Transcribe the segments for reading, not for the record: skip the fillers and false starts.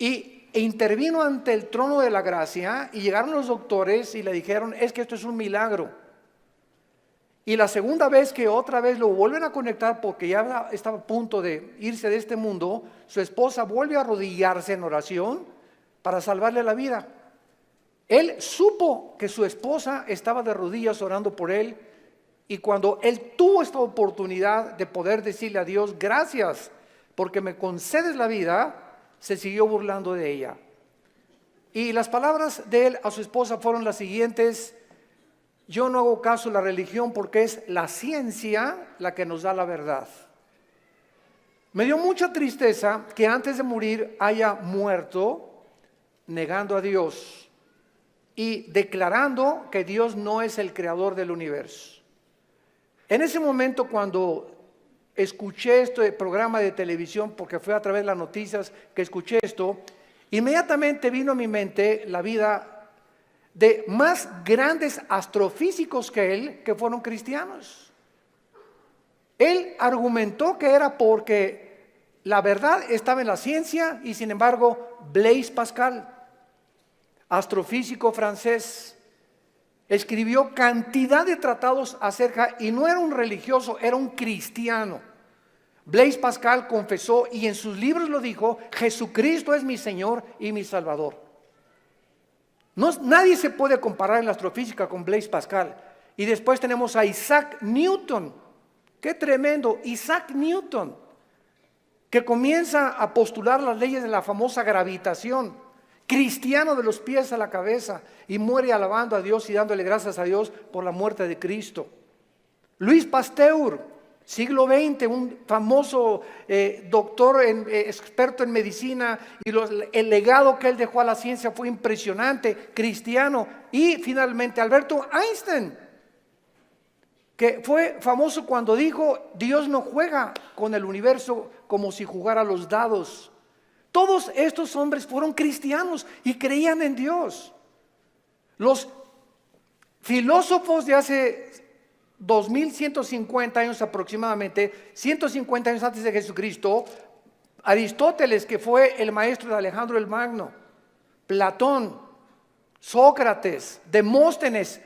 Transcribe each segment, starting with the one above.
e intervino ante el trono de la gracia y llegaron los doctores y le dijeron, es que esto es un milagro. Y la segunda vez que otra vez lo vuelven a conectar porque ya estaba a punto de irse de este mundo, su esposa vuelve a arrodillarse en oración para salvarle la vida. Él supo que su esposa estaba de rodillas orando por él, y cuando él tuvo esta oportunidad de poder decirle a Dios, gracias porque me concedes la vida, se siguió burlando de ella. Y las palabras de él a su esposa fueron las siguientes: yo no hago caso a la religión porque es la ciencia la que nos da la verdad. Me dio mucha tristeza que antes de morir haya muerto negando a Dios y declarando que Dios no es el creador del universo. En ese momento, cuando escuché este programa de televisión, porque fue a través de las noticias que escuché esto, inmediatamente vino a mi mente la vida de más grandes astrofísicos que él, que fueron cristianos. Él argumentó que era porque la verdad estaba en la ciencia, y sin embargo Blaise Pascal, astrofísico francés, escribió cantidad de tratados acerca, y no era un religioso, era un cristiano. Blaise Pascal confesó, y en sus libros lo dijo, Jesucristo es mi Señor y mi Salvador. Nadie se puede comparar en la astrofísica con Blaise Pascal. Y después tenemos a Isaac Newton. Qué tremendo, Isaac Newton, que comienza a postular las leyes de la famosa gravitación. Cristiano de los pies a la cabeza, y muere alabando a Dios y dándole gracias a Dios por la muerte de Cristo. Luis Pasteur, siglo XX, un famoso doctor, experto en medicina, y el legado que él dejó a la ciencia fue impresionante, cristiano. Y finalmente Alberto Einstein, que fue famoso cuando dijo, Dios no juega con el universo como si jugara los dados. Todos estos hombres fueron cristianos y creían en Dios. Los filósofos de hace 2150 años aproximadamente, 150 años antes de Jesucristo, Aristóteles, que fue el maestro de Alejandro el Magno, Platón, Sócrates, Demóstenes,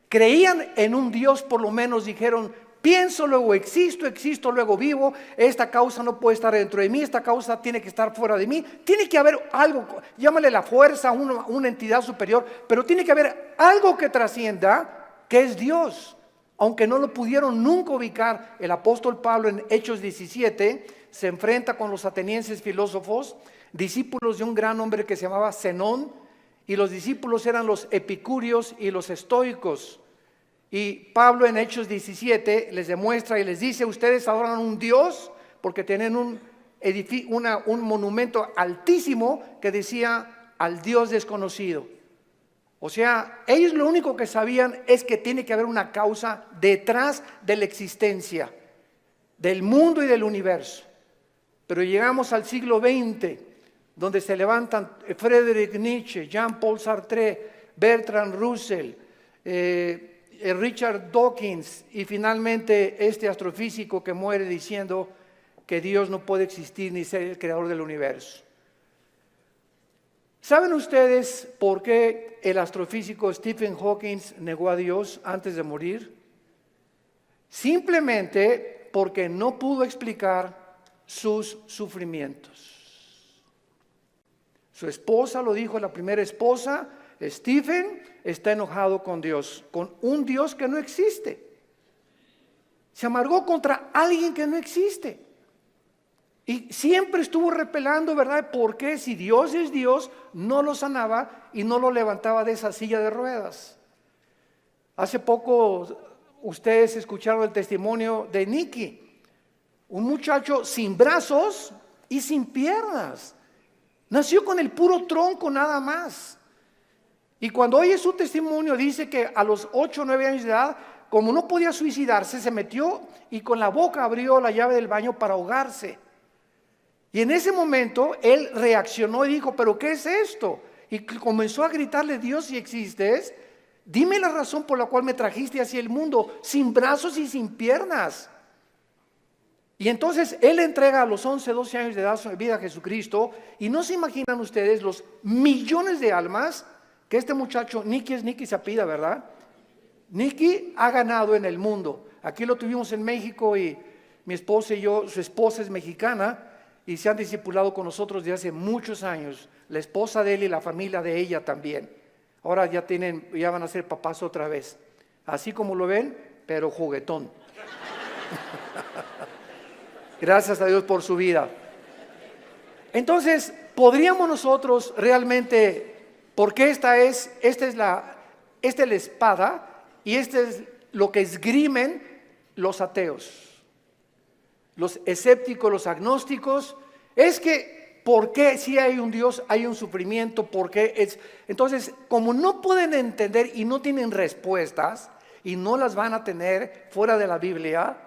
creían en un Dios. Por lo menos dijeron, pienso, luego existo, existo, luego vivo. Esta causa no puede estar dentro de mí, esta causa tiene que estar fuera de mí. Tiene que haber algo, llámale la fuerza, una entidad superior, pero tiene que haber algo que trascienda, que es Dios. Aunque no lo pudieron nunca ubicar, el apóstol Pablo en Hechos 17 se enfrenta con los atenienses filósofos, discípulos de un gran hombre que se llamaba Zenón, y los discípulos eran los epicúreos y los estoicos. Y Pablo en Hechos 17 les demuestra y les dice, ustedes adoran a un Dios porque tienen un monumento altísimo que decía al Dios desconocido. O sea, ellos lo único que sabían es que tiene que haber una causa detrás de la existencia del mundo y del universo. Pero llegamos al siglo XX, donde se levantan Friedrich Nietzsche, Jean-Paul Sartre, Bertrand Russell, Richard Dawkins, y finalmente este astrofísico que muere diciendo que Dios no puede existir ni ser el creador del universo. ¿Saben ustedes por qué el astrofísico Stephen Hawking negó a Dios antes de morir? Simplemente porque no pudo explicar sus sufrimientos. Su esposa lo dijo, la primera esposa, Stephen está enojado con Dios, con un Dios que no existe. Se amargó contra alguien que no existe. Y siempre estuvo repelando, ¿verdad? Porque si Dios es Dios, no lo sanaba y no lo levantaba de esa silla de ruedas. Hace poco ustedes escucharon el testimonio de Nicky, un muchacho sin brazos y sin piernas. Nació con el puro tronco nada más. Y cuando oye su testimonio dice que a los 8 o 9 años de edad, como no podía suicidarse, se metió y con la boca abrió la llave del baño para ahogarse. Y en ese momento él reaccionó y dijo, ¿pero qué es esto? Y comenzó a gritarle, Dios, si existes, dime la razón por la cual me trajiste hacia el mundo sin brazos y sin piernas. Y entonces él entrega a los 11, 12 años de edad su vida a Jesucristo. Y no se imaginan ustedes los millones de almas que este muchacho, Nicky se apellida, ¿verdad? Nicky ha ganado en el mundo. Aquí lo tuvimos en México y mi esposa y yo, su esposa es mexicana y se han discipulado con nosotros desde hace muchos años. La esposa de él y la familia de ella también. Ahora ya van a ser papás otra vez. Así como lo ven, pero juguetón. Gracias a Dios por su vida. Entonces, podríamos nosotros realmente, porque esta es la espada y este es lo que esgrimen los ateos, los escépticos, los agnósticos, es que ¿por qué si hay un Dios hay un sufrimiento? ¿Por qué es? Entonces, como no pueden entender y no tienen respuestas y no las van a tener fuera de la Biblia,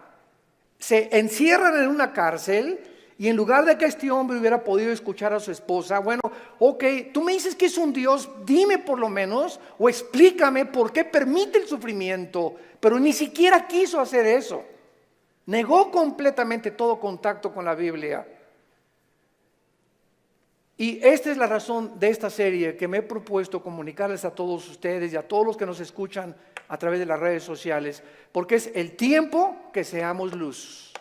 se encierran en una cárcel y en lugar de que este hombre hubiera podido escuchar a su esposa, bueno, ok, tú me dices que es un Dios, dime por lo menos o explícame por qué permite el sufrimiento, pero ni siquiera quiso hacer eso. Negó completamente todo contacto con la Biblia. Y esta es la razón de esta serie que me he propuesto comunicarles a todos ustedes y a todos los que nos escuchan a través de las redes sociales, porque es el tiempo que seamos luz.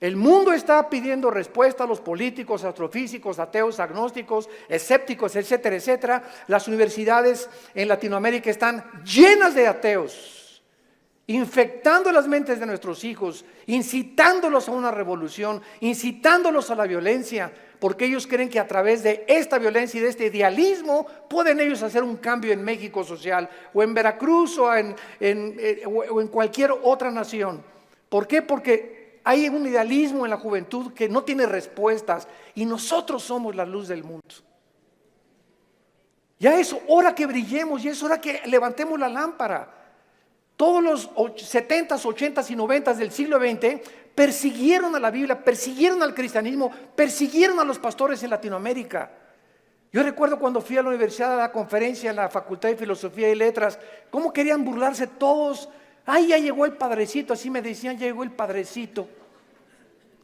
El mundo está pidiendo respuesta a los políticos, astrofísicos, ateos, agnósticos, escépticos, etcétera, etcétera. Las universidades en Latinoamérica están llenas de ateos, infectando las mentes de nuestros hijos, incitándolos a una revolución, incitándolos a la violencia, porque ellos creen que a través de esta violencia y de este idealismo pueden ellos hacer un cambio en México social, o en Veracruz, o en cualquier otra nación. ¿Por qué? Porque hay un idealismo en la juventud que no tiene respuestas, y nosotros somos la luz del mundo. Ya es hora que brillemos, ya es hora que levantemos la lámpara. Todos los 70s, 80s y 90s del siglo XX persiguieron a la Biblia, persiguieron al cristianismo, persiguieron a los pastores en Latinoamérica. Yo recuerdo cuando fui a la universidad a la conferencia en la Facultad de Filosofía y Letras, cómo querían burlarse todos. Ay, ya llegó el padrecito, así me decían, ya llegó el padrecito.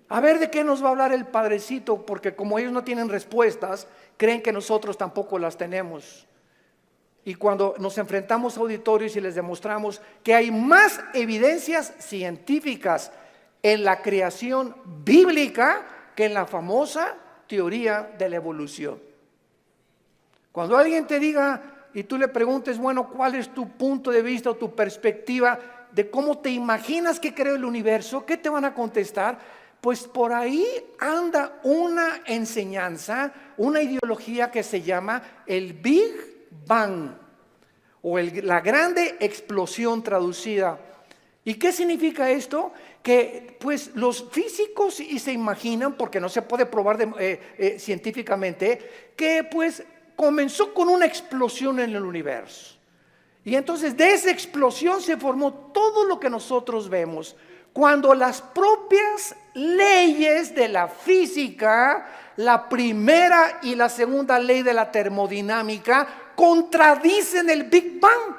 A ver de qué nos va a hablar el padrecito, porque como ellos no tienen respuestas, creen que nosotros tampoco las tenemos. Y cuando nos enfrentamos a auditorios y les demostramos que hay más evidencias científicas en la creación bíblica que en la famosa teoría de la evolución. Cuando alguien te diga y tú le preguntes, bueno, ¿cuál es tu punto de vista o tu perspectiva de cómo te imaginas que creó el universo? ¿Qué te van a contestar? Pues por ahí anda una enseñanza, una ideología que se llama el Big Bang o la grande explosión traducida. ¿Y qué significa esto? Que pues los físicos y se imaginan, porque no se puede probar científicamente, que pues comenzó con una explosión en el universo. Y entonces de esa explosión se formó todo lo que nosotros vemos. Cuando las propias leyes de la física, la primera y la segunda ley de la termodinámica, contradicen el Big Bang.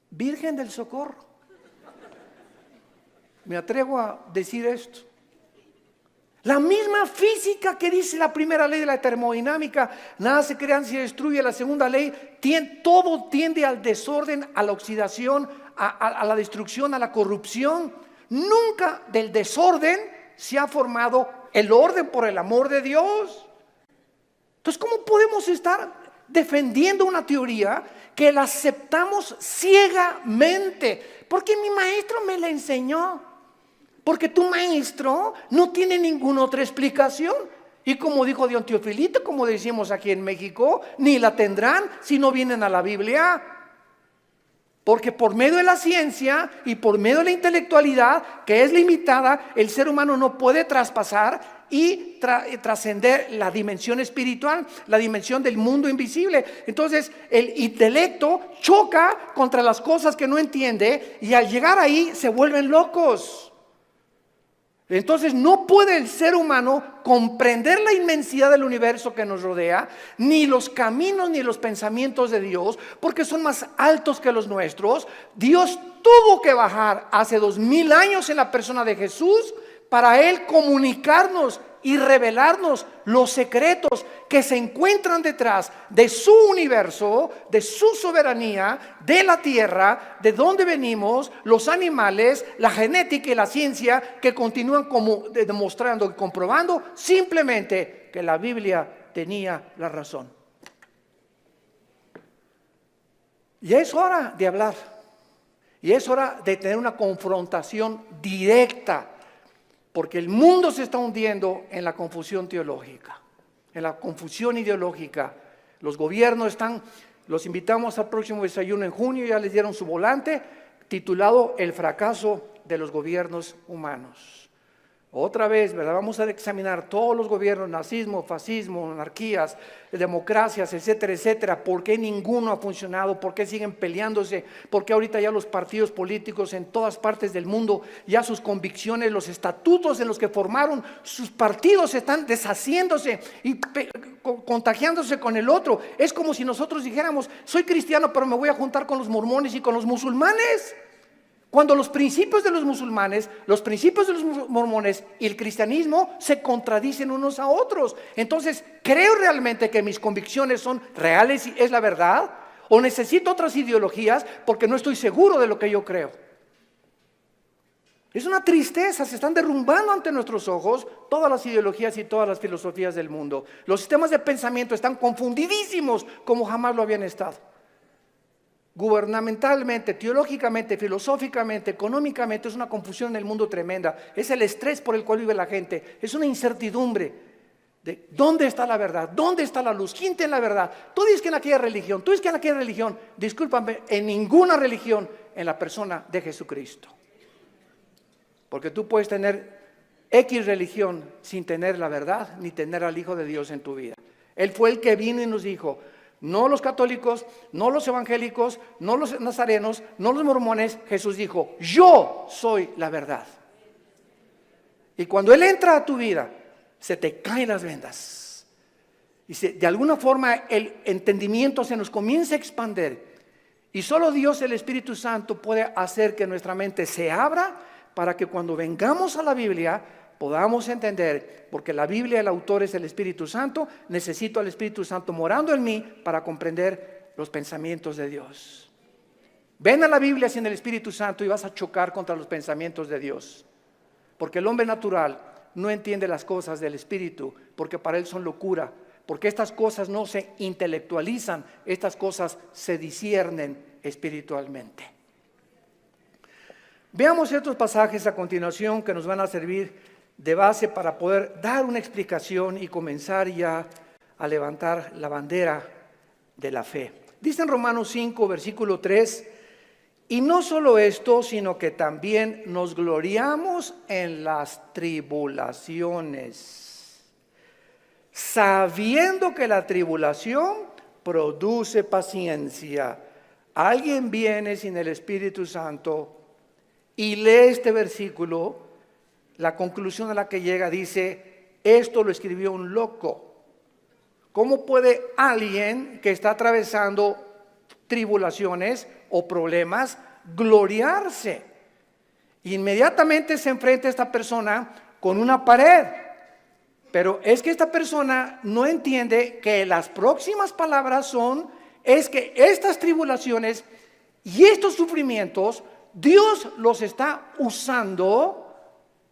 Virgen del Socorro. Me atrevo a decir esto. La misma física que dice la primera ley de la termodinámica, nada se crea ni se destruye, la segunda ley, todo tiende al desorden, a la oxidación, a la destrucción, a la corrupción. Nunca del desorden se ha formado el orden, por el amor de Dios. Entonces, ¿cómo podemos estar defendiendo una teoría que la aceptamos ciegamente? Porque mi maestro me la enseñó. Porque tu maestro no tiene ninguna otra explicación. Y como dijo Don Teofilito, como decimos aquí en México, ni la tendrán si no vienen a la Biblia. Porque por medio de la ciencia y por medio de la intelectualidad, que es limitada, el ser humano no puede traspasar y trascender la dimensión espiritual, la dimensión del mundo invisible. Entonces el intelecto choca contra las cosas que no entiende y al llegar ahí se vuelven locos. Entonces no puede el ser humano comprender la inmensidad del universo que nos rodea, ni los caminos ni los pensamientos de Dios, porque son más altos que los nuestros. Dios tuvo que bajar hace 2000 años en la persona de Jesús para Él comunicarnos y revelarnos los secretos que se encuentran detrás de su universo, de su soberanía, de la tierra, de dónde venimos, los animales, la genética y la ciencia, que continúan como demostrando y comprobando simplemente que la Biblia tenía la razón. Y es hora de hablar, y es hora de tener una confrontación directa, porque el mundo se está hundiendo en la confusión teológica, en la confusión ideológica. Los gobiernos están, los invitamos al próximo desayuno en junio, ya les dieron su volante titulado El fracaso de los gobiernos humanos. Otra vez, ¿verdad? Vamos a examinar todos los gobiernos, nazismo, fascismo, monarquías, democracias, etcétera, etcétera. ¿Por qué ninguno ha funcionado? ¿Por qué siguen peleándose? ¿Por qué ahorita ya los partidos políticos en todas partes del mundo, ya sus convicciones, los estatutos en los que formaron sus partidos están deshaciéndose y contagiándose con el otro? Es como si nosotros dijéramos, soy cristiano, pero me voy a juntar con los mormones y con los musulmanes. Cuando los principios de los musulmanes, los principios de los mormones y el cristianismo se contradicen unos a otros. Entonces, ¿creo realmente que mis convicciones son reales y es la verdad? ¿O necesito otras ideologías porque no estoy seguro de lo que yo creo? Es una tristeza, se están derrumbando ante nuestros ojos todas las ideologías y todas las filosofías del mundo. Los sistemas de pensamiento están confundidísimos como jamás lo habían estado. Gubernamentalmente, teológicamente, filosóficamente, económicamente, es una confusión en el mundo tremenda. Es el estrés por el cual vive la gente. Es una incertidumbre de dónde está la verdad, dónde está la luz, quién tiene la verdad. Tú dices que en aquella religión, tú dices que en aquella religión. Discúlpame, en ninguna religión en la persona de Jesucristo. Porque tú puedes tener X religión sin tener la verdad ni tener al Hijo de Dios en tu vida. Él fue el que vino y nos dijo: no los católicos, no los evangélicos, no los nazarenos, no los mormones. Jesús dijo: yo soy la verdad. Y cuando Él entra a tu vida, se te caen las vendas. Y de alguna forma el entendimiento se nos comienza a expandir. Y solo Dios, el Espíritu Santo, puede hacer que nuestra mente se abra para que cuando vengamos a la Biblia podamos entender, porque la Biblia, el autor es el Espíritu Santo. Necesito al Espíritu Santo morando en mí para comprender los pensamientos de Dios. Ven a la Biblia sin el Espíritu Santo y vas a chocar contra los pensamientos de Dios, porque el hombre natural no entiende las cosas del Espíritu, porque para él son locura, porque estas cosas no se intelectualizan, estas cosas se disciernen espiritualmente. Veamos ciertos pasajes a continuación que nos van a servir de base para poder dar una explicación y comenzar ya a levantar la bandera de la fe. Dice en Romanos 5, versículo 3: y no solo esto, sino que también nos gloriamos en las tribulaciones, sabiendo que la tribulación produce paciencia. Alguien viene sin el Espíritu Santo y lee este versículo, la conclusión a la que llega dice: esto lo escribió un loco. ¿Cómo puede alguien que está atravesando tribulaciones o problemas gloriarse? Inmediatamente se enfrenta esta persona con una pared. Pero es que esta persona no entiende que las próximas palabras es que estas tribulaciones y estos sufrimientos Dios los está usando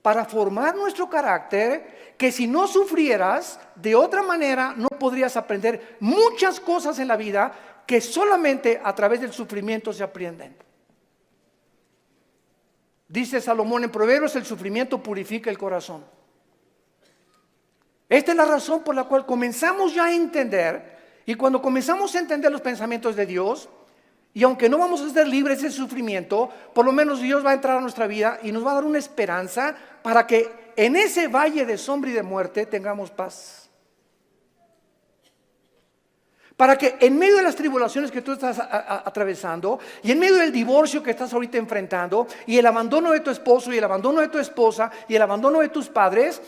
para formar nuestro carácter, que si no sufrieras de otra manera no podrías aprender muchas cosas en la vida que solamente a través del sufrimiento se aprenden. Dice Salomón en Proverbios: el sufrimiento purifica el corazón. Esta es la razón por la cual comenzamos ya a entender, y cuando comenzamos a entender los pensamientos de Dios, y aunque no vamos a ser libres del sufrimiento, por lo menos Dios va a entrar a nuestra vida y nos va a dar una esperanza para que en ese valle de sombra y de muerte tengamos paz. Para que en medio de las tribulaciones que tú estás atravesando y en medio del divorcio que estás ahorita enfrentando y el abandono de tu esposo y el abandono de tu esposa y el abandono de tus padres,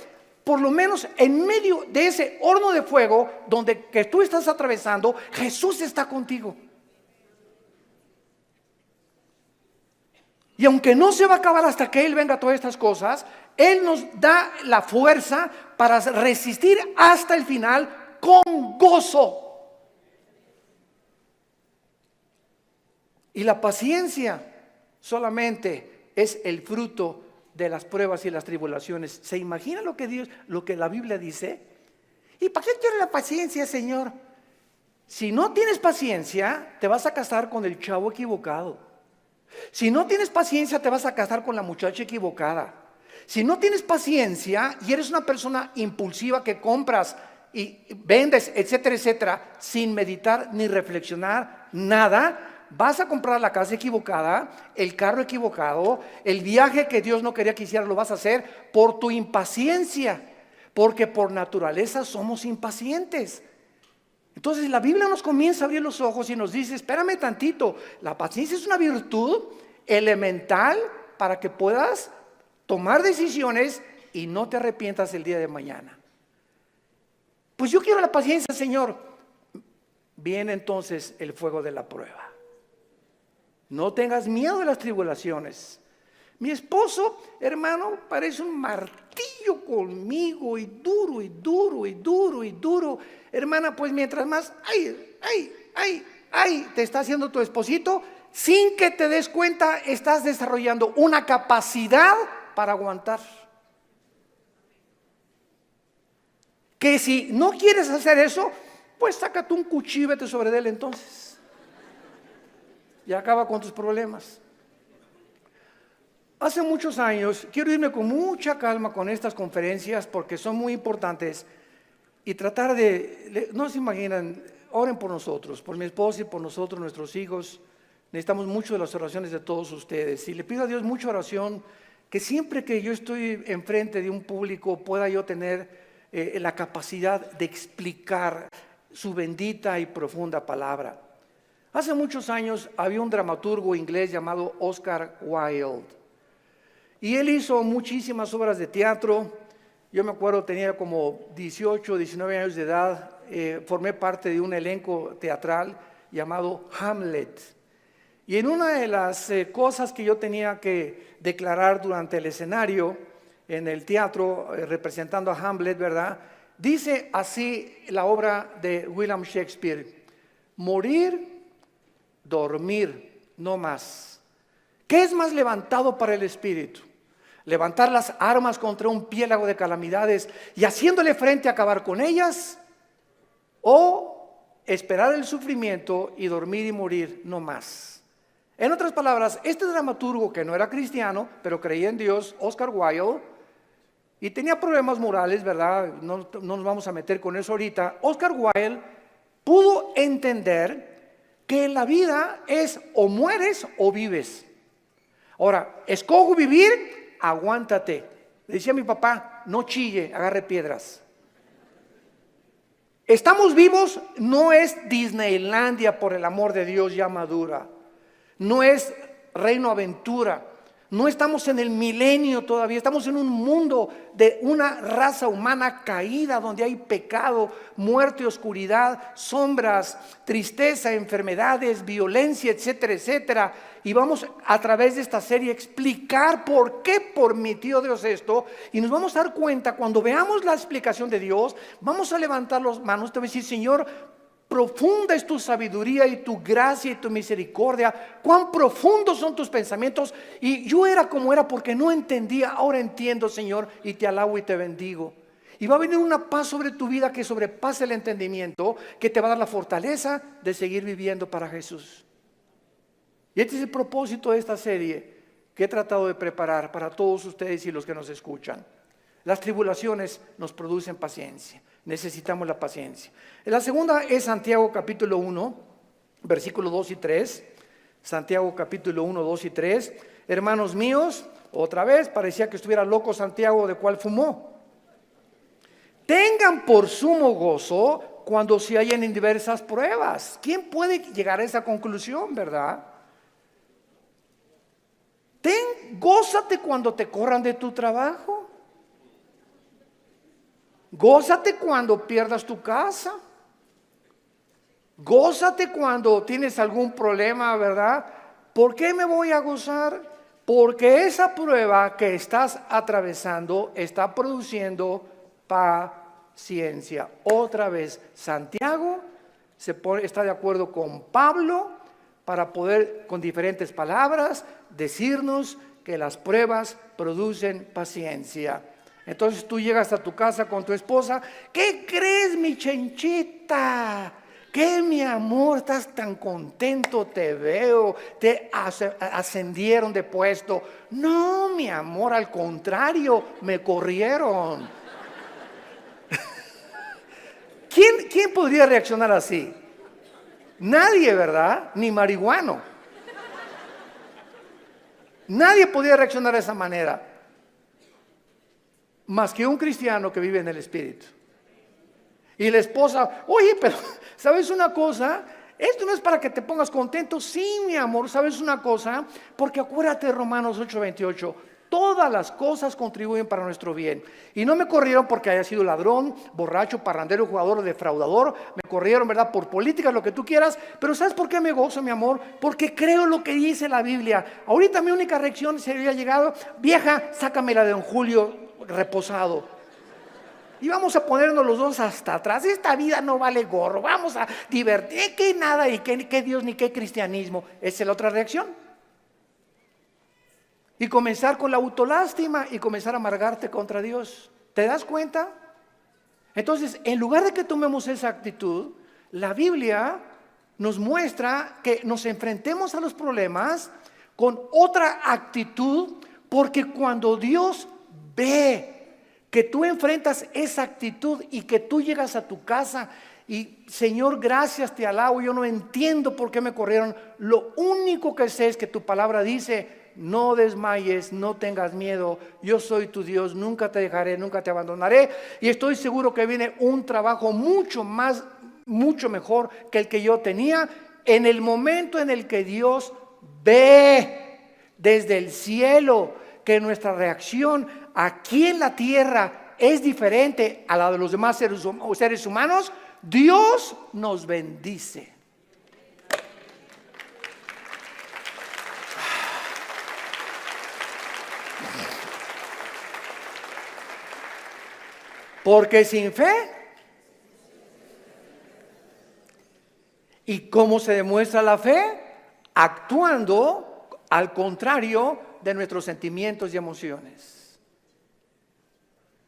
por lo menos en medio de ese horno de fuego donde que tú estás atravesando, Jesús está contigo. Y aunque no se va a acabar hasta que Él venga a todas estas cosas, Él nos da la fuerza para resistir hasta el final con gozo. Y la paciencia solamente es el fruto de las pruebas y las tribulaciones. ¿Se imagina lo que la Biblia dice? ¿Y para qué quiere la paciencia, Señor? Si no tienes paciencia, te vas a casar con el chavo equivocado. Si no tienes paciencia, te vas a casar con la muchacha equivocada. Si no tienes paciencia y eres una persona impulsiva que compras y vendes, etcétera, etcétera, sin meditar ni reflexionar nada, vas a comprar la casa equivocada, el carro equivocado, el viaje que Dios no quería que hicieras lo vas a hacer por tu impaciencia, porque por naturaleza somos impacientes. Entonces la Biblia nos comienza a abrir los ojos y nos dice, espérame tantito, la paciencia es una virtud elemental para que puedas tomar decisiones y no te arrepientas el día de mañana. Pues yo quiero la paciencia, Señor. Viene entonces el fuego de la prueba. No tengas miedo de las tribulaciones. Mi esposo, hermano, parece un martillo conmigo y duro y duro y duro y duro. Hermana, pues mientras más, te está haciendo tu esposito, sin que te des cuenta, estás desarrollando una capacidad para aguantar. Que si no quieres hacer eso, pues sácate un cuchillo y vete sobre él entonces. Y acaba con tus problemas. Hace muchos años, quiero irme con mucha calma con estas conferencias porque son muy importantes y tratar no se imaginan, oren por nosotros, por mi esposa y por nosotros, nuestros hijos. Necesitamos mucho de las oraciones de todos ustedes y le pido a Dios mucha oración, que siempre que yo estoy enfrente de un público pueda yo tener la capacidad de explicar su bendita y profunda palabra. Hace muchos años había un dramaturgo inglés llamado Oscar Wilde y él hizo muchísimas obras de teatro. Yo me acuerdo, tenía como 18, 19 años de edad, formé parte de un elenco teatral llamado Hamlet. Y en una de las cosas que yo tenía que declarar durante el escenario, en el teatro, representando a Hamlet, ¿verdad? Dice así la obra de William Shakespeare: morir, dormir, no más. ¿Qué es más levantado para el espíritu? ¿Levantar las armas contra un piélago de calamidades y haciéndole frente a acabar con ellas? ¿O esperar el sufrimiento y dormir y morir, no más? En otras palabras, este dramaturgo que no era cristiano, pero creía en Dios, Oscar Wilde, y tenía problemas morales, ¿verdad? No nos vamos a meter con eso ahorita. Oscar Wilde pudo entender que en la vida es o mueres o vives. Ahora, escojo vivir, aguántate. Le decía a mi papá, no chille, agarre piedras. Estamos vivos, no es Disneylandia, por el amor de Dios, ya madura. No es Reino Aventura. No estamos en el milenio todavía, estamos en un mundo de una raza humana caída, donde hay pecado, muerte, oscuridad, sombras, tristeza, enfermedades, violencia, etcétera, etcétera. Y vamos a través de esta serie a explicar por qué permitió Dios esto. Y nos vamos a dar cuenta, cuando veamos la explicación de Dios, vamos a levantar las manos, te voy a decir, Señor, profunda es tu sabiduría y tu gracia y tu misericordia. Cuán profundos son tus pensamientos. Y yo era como era porque no entendía. Ahora entiendo, Señor, y te alabo y te bendigo. Y va a venir una paz sobre tu vida que sobrepase el entendimiento, que te va a dar la fortaleza de seguir viviendo para Jesús. Y este es el propósito de esta serie que he tratado de preparar para todos ustedes y los que nos escuchan. Las tribulaciones nos producen paciencia. Necesitamos la paciencia. La segunda es Santiago capítulo 1, versículos 2 y 3. Santiago capítulo 1, 2 y 3. Hermanos míos, otra vez parecía que estuviera loco Santiago, de cuál fumó. Tengan por sumo gozo cuando se hallen en diversas pruebas. ¿Quién puede llegar a esa conclusión, verdad? Gózate cuando te corran de tu trabajo. Gózate cuando pierdas tu casa. Gózate cuando tienes algún problema, ¿verdad? ¿Por qué me voy a gozar? Porque esa prueba que estás atravesando está produciendo paciencia. Otra vez, Santiago está de acuerdo con Pablo para poder, con diferentes palabras, decirnos que las pruebas producen paciencia. Entonces tú llegas a tu casa con tu esposa. ¿Qué crees, mi chenchita? ¿Qué, mi amor? Estás tan contento, te veo, te ascendieron de puesto. No, mi amor, al contrario, me corrieron. ¿Quién podría reaccionar así? Nadie, ¿verdad? Ni marihuano. Nadie podría reaccionar de esa manera, más que un cristiano que vive en el Espíritu. Y la esposa, oye, pero ¿sabes una cosa? Esto no es para que te pongas contento. Sí, mi amor, ¿sabes una cosa? Porque acuérdate de Romanos 8:28. Todas las cosas contribuyen para nuestro bien. Y no me corrieron porque haya sido ladrón, borracho, parrandero, jugador o defraudador. Me corrieron, ¿verdad? Por políticas, lo que tú quieras. Pero ¿sabes por qué me gozo, mi amor? Porque creo lo que dice la Biblia. Ahorita mi única reacción se había llegado: vieja, sácamela de don Julio reposado. Y vamos a ponernos los dos hasta atrás. Esta vida no vale gorro. Vamos a divertir. Que nada, y que Dios, ni qué cristianismo. Esa es la otra reacción. Y comenzar con la autolástima y comenzar a amargarte contra Dios. ¿Te das cuenta? Entonces, en lugar de que tomemos esa actitud, la Biblia nos muestra que nos enfrentemos a los problemas con otra actitud, porque cuando Dios ve que tú enfrentas esa actitud y que tú llegas a tu casa y Señor, gracias, te alabo, yo no entiendo por qué me corrieron, lo único que sé es que tu palabra dice: no desmayes, no tengas miedo, yo soy tu Dios, nunca te dejaré, nunca te abandonaré. Y estoy seguro que viene un trabajo mucho mejor que el que yo tenía. En el momento en el que Dios ve desde el cielo que nuestra reacción aquí en la tierra es diferente a la de los demás seres humanos, Dios nos bendice. Porque sin fe, ¿y cómo se demuestra la fe? Actuando al contrario de nuestros sentimientos y emociones.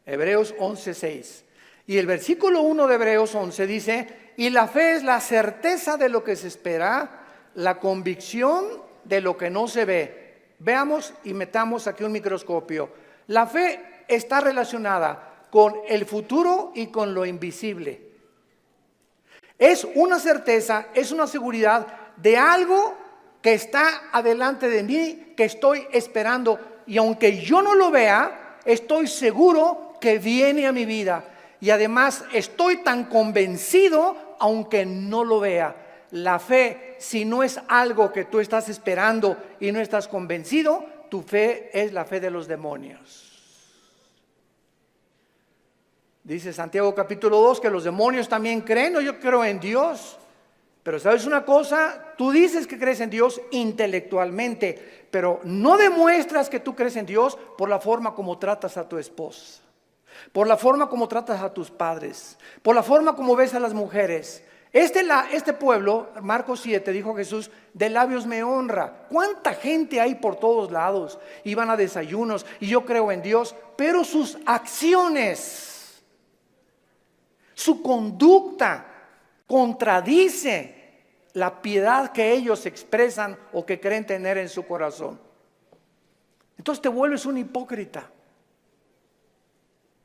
Hebreos 11:6. Y el versículo 1 de Hebreos 11 dice: y la fe es la certeza de lo que se espera, la convicción de lo que no se ve. Veamos y metamos aquí un microscopio. La fe está relacionada con el futuro y con lo invisible. Es una certeza, es una seguridad de algo que está adelante de mí, que estoy esperando, y aunque yo no lo vea, estoy seguro que viene a mi vida. Y además estoy tan convencido aunque no lo vea. La fe, si no es algo que tú estás esperando y no estás convencido, tu fe es la fe de los demonios. Dice Santiago capítulo 2 que los demonios también creen. No, yo creo en Dios. Pero ¿sabes una cosa? Tú dices que crees en Dios intelectualmente, pero no demuestras que tú crees en Dios por la forma como tratas a tu esposa, por la forma como tratas a tus padres, por la forma como ves a las mujeres. Este pueblo, Marcos 7, dijo Jesús, de labios me honra. ¿Cuánta gente hay por todos lados? Iban a desayunos y yo creo en Dios, pero sus acciones, su conducta contradice la piedad que ellos expresan o que creen tener en su corazón. Entonces te vuelves un hipócrita,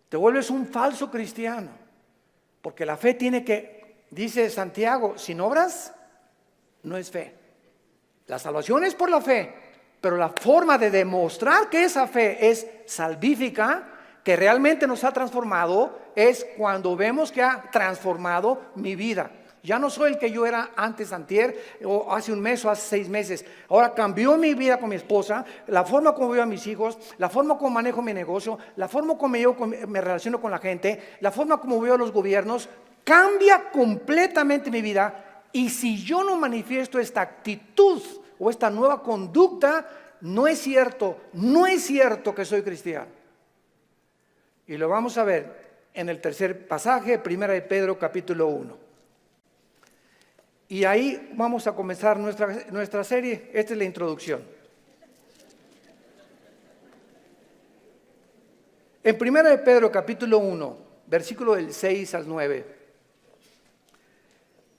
te vuelves un falso cristiano, porque la fe tiene que, dice Santiago, sin obras no es fe. La salvación es por la fe, pero la forma de demostrar que esa fe es salvífica que realmente nos ha transformado es cuando vemos que ha transformado mi vida. Ya no soy el que yo era antes, antier, o hace un mes o hace 6 meses. Ahora cambió mi vida con mi esposa, la forma como veo a mis hijos, la forma como manejo mi negocio, la forma como me relaciono con la gente, la forma como veo a los gobiernos. Cambia completamente mi vida. Y si yo no manifiesto esta actitud o esta nueva conducta, no es cierto que soy cristiano. Y lo vamos a ver en el tercer pasaje, 1 de Pedro capítulo 1. Y ahí vamos a comenzar nuestra serie. Esta es la introducción. En 1 de Pedro capítulo 1, versículo del 6 al 9,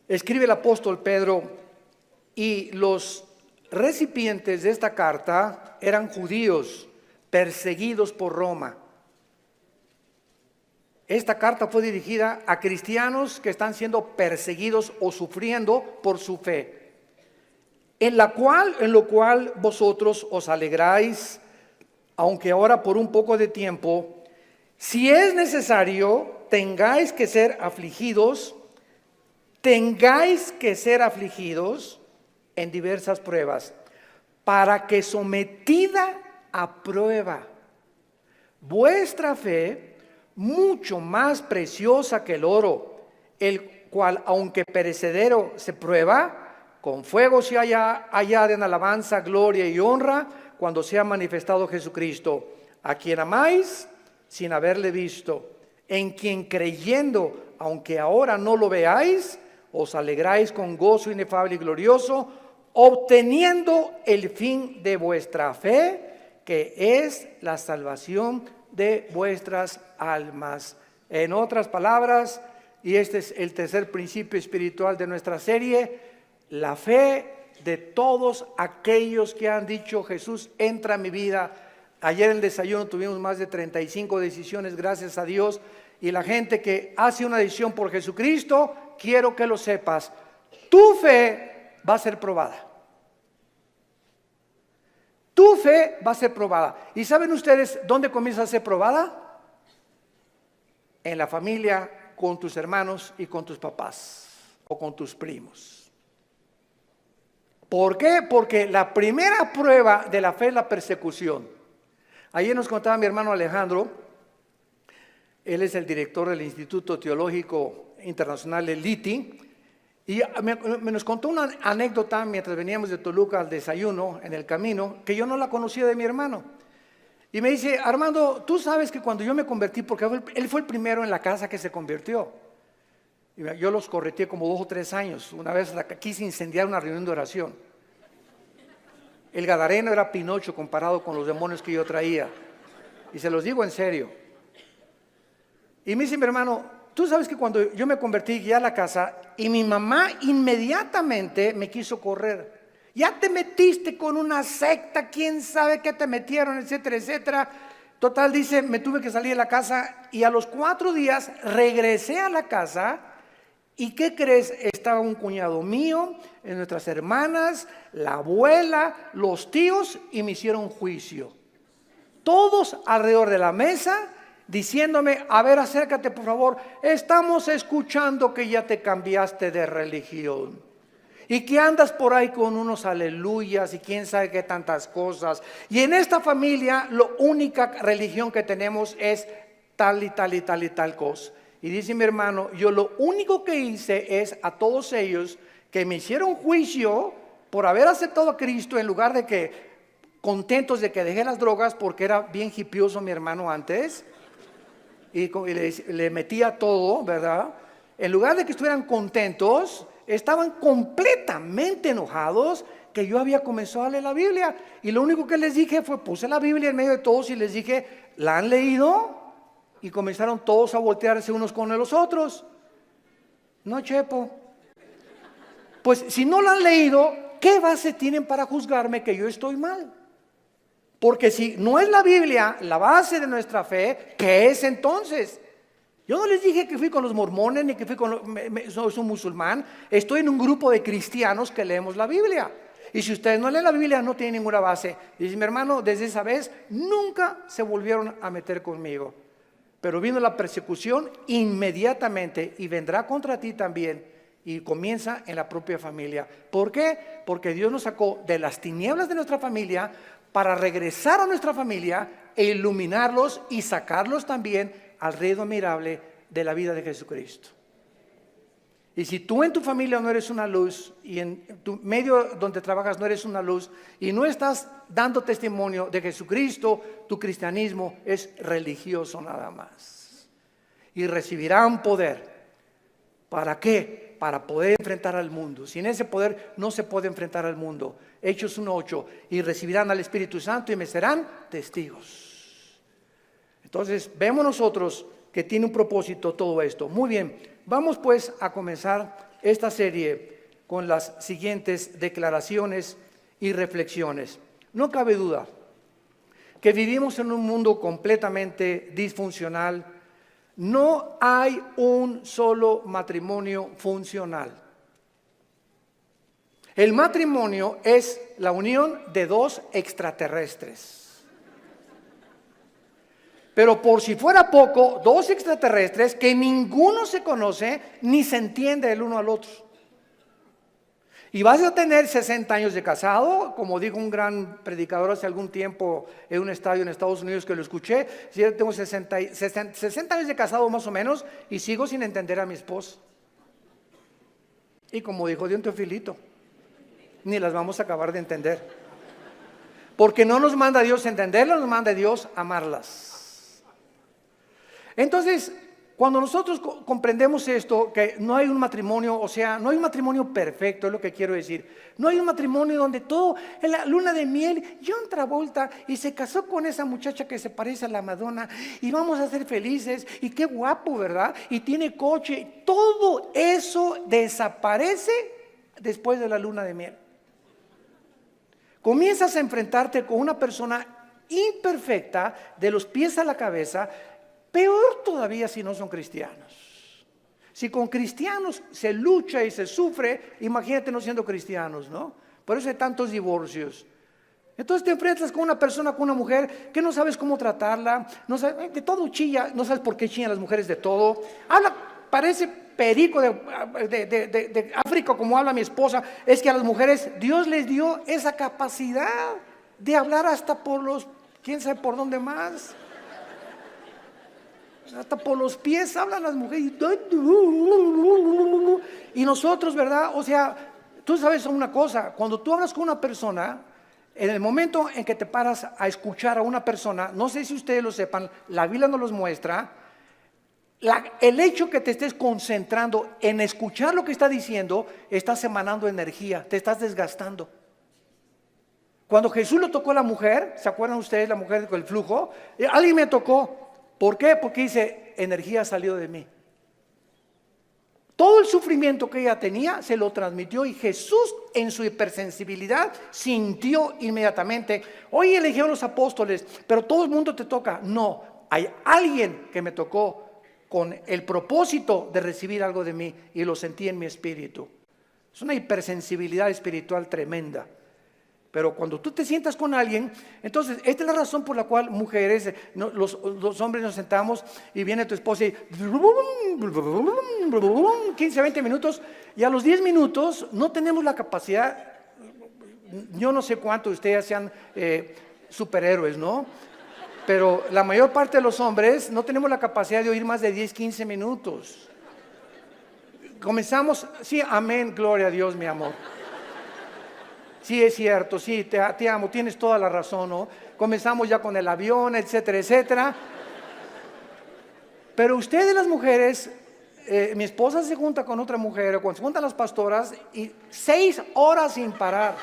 escribe el apóstol Pedro, y los recipientes de esta carta eran judíos perseguidos por Roma. Esta carta fue dirigida a cristianos que están siendo perseguidos o sufriendo por su fe, en lo cual vosotros os alegráis, aunque ahora por un poco de tiempo, si es necesario, tengáis que ser afligidos en diversas pruebas, para que sometida a prueba vuestra fe, mucho más preciosa que el oro, el cual aunque perecedero se prueba, con fuego se añade en alabanza, gloria y honra cuando sea manifestado Jesucristo, a quien amáis sin haberle visto, en quien creyendo, aunque ahora no lo veáis, os alegráis con gozo inefable y glorioso, obteniendo el fin de vuestra fe, que es la salvación de vuestras almas. En otras palabras, y este es el tercer principio espiritual de nuestra serie, la fe de todos aquellos que han dicho: Jesús, entra en mi vida. Ayer en el desayuno tuvimos más de 35 decisiones, gracias a Dios, y la gente que hace una decisión por Jesucristo, quiero que lo sepas, tu fe va a ser probada. Tu fe va a ser probada. ¿Y saben ustedes dónde comienza a ser probada? En la familia, con tus hermanos y con tus papás o con tus primos. ¿Por qué? Porque la primera prueba de la fe es la persecución. Ayer nos contaba mi hermano Alejandro, él es el director del Instituto Teológico Internacional, el ITI, y nos contó una anécdota mientras veníamos de Toluca al desayuno en el camino, que yo no la conocía de mi hermano. Y me dice: Armando, tú sabes que cuando yo me convertí, porque él fue el primero en la casa que se convirtió. Y yo los correteé como 2 o 3 años. Una vez quise incendiar una reunión de oración. El gadareno era Pinocho comparado con los demonios que yo traía. Y se los digo en serio. Y me dice mi hermano: tú sabes que cuando yo me convertí, llegué a la casa y mi mamá inmediatamente me quiso correr. Ya te metiste con una secta, quién sabe qué te metieron, etcétera, etcétera. Total, dice, me tuve que salir de la casa y a los 4 días regresé a la casa. ¿Y qué crees? Estaba un cuñado mío, nuestras hermanas, la abuela, los tíos, y me hicieron juicio. Todos alrededor de la mesa, diciéndome: a ver, acércate por favor, estamos escuchando que ya te cambiaste de religión y que andas por ahí con unos aleluyas y quién sabe qué tantas cosas, y en esta familia la única religión que tenemos es tal y tal y tal y tal cosa. Y dice mi hermano: yo lo único que hice es a todos ellos que me hicieron juicio por haber aceptado a Cristo, en lugar de que contentos de que dejé las drogas, porque era bien hipioso mi hermano antes, y le metía todo, ¿verdad? En lugar de que estuvieran contentos, estaban completamente enojados que yo había comenzado a leer la Biblia. Y lo único que les dije fue, puse la Biblia en medio de todos y les dije: ¿la han leído? Y comenzaron todos a voltearse unos con los otros. No, Chepo. Pues si no la han leído, ¿qué base tienen para juzgarme que yo estoy mal? Porque si no es la Biblia la base de nuestra fe, ¿qué es entonces? Yo no les dije que fui con los mormones ni que fui con soy un musulmán. Estoy en un grupo de cristianos que leemos la Biblia. Y si ustedes no leen la Biblia, no tienen ninguna base. Y dice mi hermano: desde esa vez nunca se volvieron a meter conmigo. Pero vino la persecución inmediatamente y vendrá contra ti también, y comienza en la propia familia. ¿Por qué? Porque Dios nos sacó de las tinieblas de nuestra familia para regresar a nuestra familia e iluminarlos y sacarlos también al reino admirable de la vida de Jesucristo. Y si tú en tu familia no eres una luz, y en tu medio donde trabajas no eres una luz, y no estás dando testimonio de Jesucristo, tu cristianismo es religioso nada más. Y recibirán poder. ¿Para qué? Para poder enfrentar al mundo. Sin ese poder no se puede enfrentar al mundo. Hechos 1:8. Y recibirán al Espíritu Santo y me serán testigos. Entonces vemos nosotros que tiene un propósito todo esto. Muy bien, vamos pues a comenzar esta serie con las siguientes declaraciones y reflexiones. No cabe duda que vivimos en un mundo completamente disfuncional. No hay un solo matrimonio funcional. El matrimonio es la unión de dos extraterrestres. Pero por si fuera poco, dos extraterrestres que ninguno se conoce ni se entiende el uno al otro. Y vas a tener 60 años de casado, como dijo un gran predicador hace algún tiempo en un estadio en Estados Unidos que lo escuché. Yo tengo 60 años de casado más o menos y sigo sin entender a mi esposa. Y como dijo Dios Teofilito, ni las vamos a acabar de entender. Porque no nos manda Dios entenderlas, nos manda Dios amarlas. Entonces, cuando nosotros comprendemos esto, que no hay un matrimonio, o sea, no hay un matrimonio perfecto, es lo que quiero decir. No hay un matrimonio donde todo, en la luna de miel, John Travolta y se casó con esa muchacha que se parece a la Madonna y vamos a ser felices y qué guapo, ¿verdad? Y tiene coche. Todo eso desaparece después de la luna de miel. Comienzas a enfrentarte con una persona imperfecta de los pies a la cabeza. Peor todavía si no son cristianos. Si con cristianos se lucha y se sufre, imagínate no siendo cristianos, ¿no? Por eso hay tantos divorcios. Entonces te enfrentas con una persona, con una mujer que no sabes cómo tratarla, no sabes, de todo chilla, no sabes por qué chillan las mujeres de todo. Habla, parece perico de África como habla mi esposa. Es que a las mujeres Dios les dio esa capacidad de hablar hasta por los, quién sabe por dónde más. Hasta por los pies hablan las mujeres. Y nosotros, ¿verdad? O sea, tú sabes una cosa, cuando tú hablas con una persona, en el momento en que te paras a escuchar a una persona, no sé si ustedes lo sepan, la Biblia nos los muestra, el hecho que te estés concentrando en escuchar lo que está diciendo, estás emanando energía, te estás desgastando. Cuando Jesús lo tocó a la mujer, ¿se acuerdan ustedes la mujer con el flujo? Alguien me tocó. ¿Por qué? Porque dice, energía salió de mí. Todo el sufrimiento que ella tenía se lo transmitió y Jesús en su hipersensibilidad sintió inmediatamente. Hoy eligieron los apóstoles, pero todo el mundo te toca. No, hay alguien que me tocó con el propósito de recibir algo de mí y lo sentí en mi espíritu. Es una hipersensibilidad espiritual tremenda. Pero cuando tú te sientas con alguien, entonces esta es la razón por la cual mujeres, los hombres nos sentamos y viene tu esposa y 15, 20 minutos y a los 10 minutos no tenemos la capacidad, yo no sé cuántos de ustedes sean superhéroes, ¿no? Pero la mayor parte de los hombres no tenemos la capacidad de oír más de 10, 15 minutos. Comenzamos, sí, amén, gloria a Dios, mi amor. Sí, es cierto, sí, te amo, tienes toda la razón, ¿no? Comenzamos ya con el avión, etcétera, etcétera. Pero ustedes las mujeres, mi esposa se junta con otra mujer, o cuando se juntan las pastoras, y 6 horas sin parar.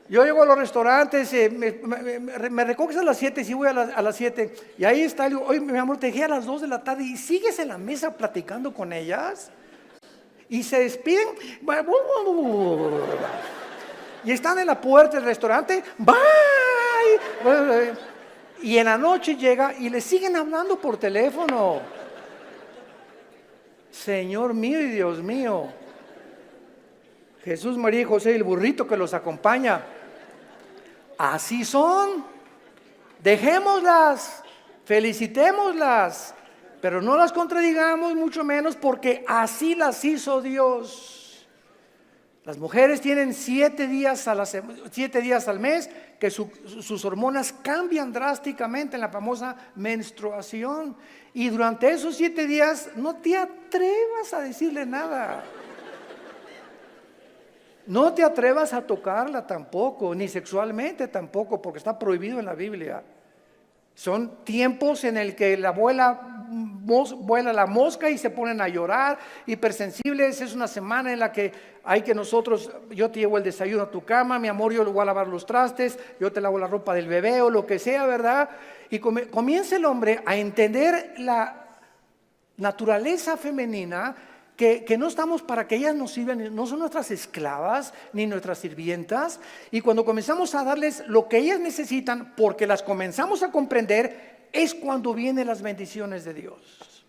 Yo llego a los restaurantes, me recoges a las 7, sí voy a las 7, y ahí está, digo, oye, mi amor, te dejé a las 2 de la tarde, y sigues en la mesa platicando con ellas. Y se despiden y están en la puerta del restaurante, bye, y en la noche llega y le siguen hablando por teléfono. Señor mío y Dios mío, Jesús, María y José y el burrito que los acompaña, así son. Dejémoslas, Felicitémoslas, pero no las contradigamos, mucho menos, porque así las hizo Dios. Las mujeres tienen 7 días al mes que sus hormonas cambian drásticamente en la famosa menstruación. Y durante esos 7 días no te atrevas a decirle nada. No te atrevas a tocarla tampoco, ni sexualmente tampoco, porque está prohibido en la Biblia. Son tiempos en el que vuela la mosca y se ponen a llorar, hipersensibles. Es una semana en la que yo te llevo el desayuno a tu cama, mi amor, yo le voy a lavar los trastes, yo te lavo la ropa del bebé o lo que sea, ¿verdad? Y comienza el hombre a entender la naturaleza femenina, que no estamos para que ellas nos sirvan, no son nuestras esclavas ni nuestras sirvientas. Y cuando comenzamos a darles lo que ellas necesitan, porque las comenzamos a comprender, es cuando vienen las bendiciones de Dios.